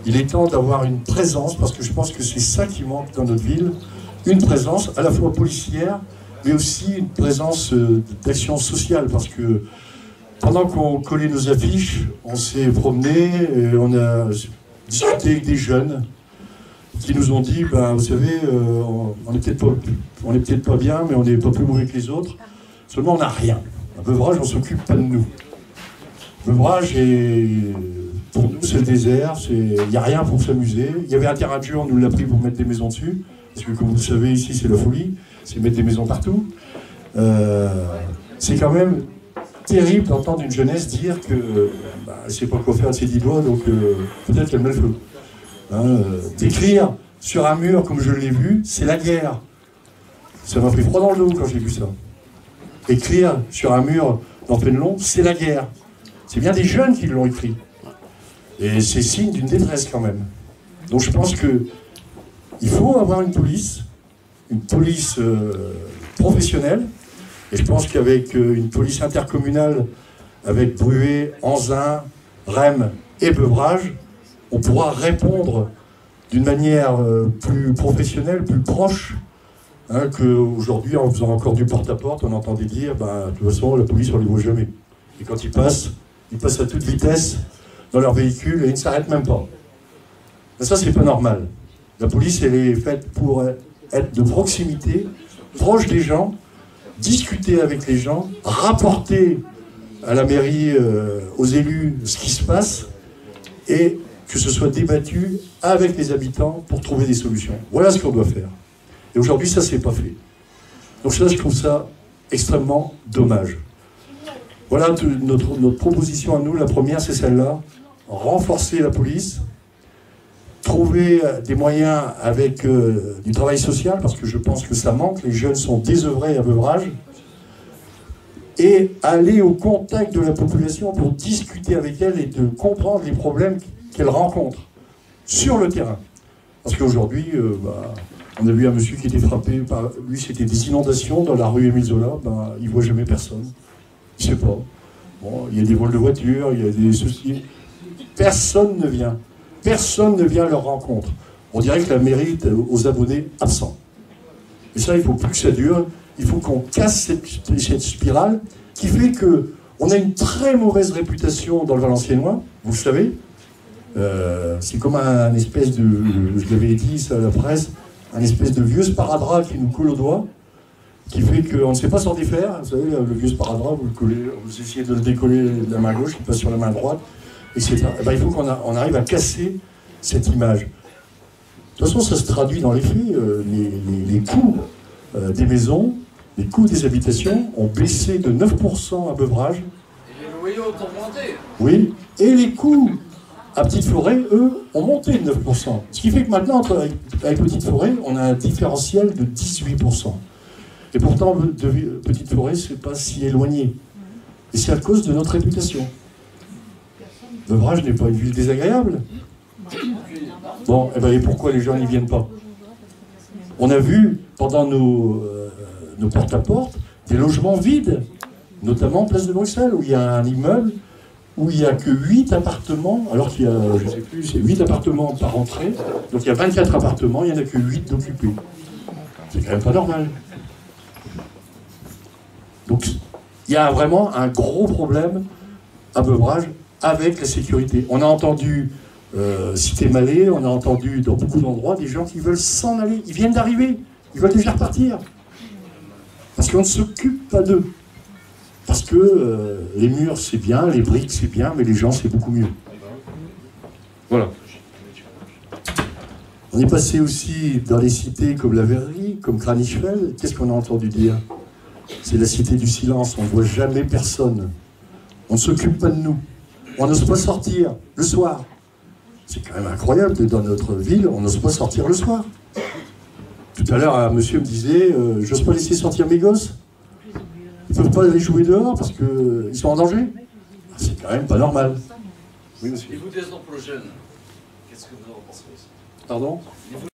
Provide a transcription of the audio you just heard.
Il est temps d'avoir une présence, parce que je pense que c'est ça qui manque dans notre ville, une présence à la fois policière, mais aussi une présence d'action sociale, parce que pendant qu'on collait nos affiches, on s'est promené, et on a discuté avec des jeunes qui nous ont dit, ben, vous savez, on n'est peut-être pas bien, mais on n'est pas plus mauvais que les autres, seulement on n'a rien. À Beuvrages, on ne s'occupe pas de nous. Beuvrages, pour nous, c'est le désert, il n'y a rien pour s'amuser. Il y avait un terrain de jeu, on nous l'a pris pour mettre des maisons dessus, parce que comme vous le savez, ici, c'est la folie, c'est mettre des maisons partout. C'est quand même terrible d'entendre une jeunesse dire que bah, elle ne sait pas quoi faire de ses 10 doigts, donc peut-être qu'elle met le feu. Hein, d'écrire sur un mur, comme je l'ai vu, c'est la guerre. Ça m'a pris froid dans le dos quand j'ai vu ça. Écrire sur un mur dans Fénelon, c'est la guerre. C'est bien des jeunes qui l'ont écrit. Et c'est signe d'une détresse quand même. Donc je pense qu'il faut avoir une police professionnelle. Et je pense qu'avec une police intercommunale, avec Bruay, Anzin, Rheims et Beuvrages, on pourra répondre d'une manière plus professionnelle, plus proche, hein, qu'aujourd'hui, en faisant encore du porte-à-porte, on entendait dire, bah, de toute façon, la police, on ne les voit jamais. Et quand ils passent à toute vitesse dans leur véhicule et ils ne s'arrêtent même pas. Mais ça, c'est pas normal. La police, elle est faite pour être de proximité, proche des gens, discuter avec les gens, rapporter à la mairie, aux élus, ce qui se passe, et que ce soit débattu avec les habitants pour trouver des solutions. Voilà ce qu'on doit faire. Et aujourd'hui, ça, c'est pas fait. Donc ça, je trouve ça extrêmement dommage. Voilà notre proposition à nous. La première, c'est celle-là. Renforcer la police, trouver des moyens avec du travail social, parce que je pense que ça manque, les jeunes sont désœuvrés à Beuvrages, et aller au contact de la population pour discuter avec elle et de comprendre les problèmes qu'elle rencontre sur le terrain. Parce qu'aujourd'hui, on a vu un monsieur qui était frappé par... Lui, c'était des inondations dans la rue Émile Zola, il ne voit jamais personne. Il ne sait pas. Bon, il y a des vols de voitures, il y a des soucis. Personne ne vient. Personne ne vient à leur rencontre. On dirait que la mairie est aux abonnés absents. Et ça, il ne faut plus que ça dure. Il faut qu'on casse cette spirale qui fait qu'on a une très mauvaise réputation dans le Valenciennois, vous le savez. C'est comme un espèce de, je l'avais dit ça à la presse, un espèce de vieux sparadrap qui nous colle au doigt, qui fait qu'on ne sait pas s'en défaire. Vous savez, le vieux sparadrap, vous le collez, vous essayez de le décoller de la main gauche, il passe sur la main droite, etc. Et ben, il faut qu'on arrive à casser cette image. De toute façon, ça se traduit dans les faits. Les coûts des maisons, les coûts des habitations ont baissé de 9% à Beuvrages. Et les loyers ont augmenté. Oui, et les coûts à Petite Forêt, eux, ont monté de 9%. Ce qui fait que maintenant, avec Petite Forêt, on a un différentiel de 18%. Et pourtant, Petite Forêt, c'est pas si éloigné. Et c'est à cause de notre réputation. Beuvrages n'est pas une ville désagréable. Bon, et pourquoi les gens n'y viennent pas? On a vu, pendant nos porte-à-porte, des logements vides, notamment Place de Bruxelles, où il y a un immeuble où il n'y a que 8 appartements, alors qu'il y a, je ne sais plus, c'est 8 appartements par entrée, donc il y a 24 appartements, il n'y en a que 8 d'occupés. C'est quand même pas normal. Donc il y a vraiment un gros problème à Beuvrages avec la sécurité. On a entendu Cité Mallet, on a entendu dans beaucoup d'endroits des gens qui veulent s'en aller, ils viennent d'arriver, ils veulent déjà repartir. Parce qu'on ne s'occupe pas d'eux. Parce que les murs c'est bien, les briques c'est bien, mais les gens c'est beaucoup mieux. Voilà. On est passé aussi dans les cités comme la Verrerie, comme Kranichfeld. Qu'est-ce qu'on a entendu dire? C'est la cité du silence, on ne voit jamais personne. On ne s'occupe pas de nous. On n'ose pas sortir le soir. C'est quand même incroyable que dans notre ville, on n'ose pas sortir le soir. Tout à l'heure, un monsieur me disait, j'ose pas laisser sortir mes gosses. Ils ne peuvent pas aller jouer dehors parce qu'ils sont en danger. C'est quand même pas normal. Oui, monsieur. Et vous, des emplois jeunes, qu'est-ce que vous en pensez? Pardon?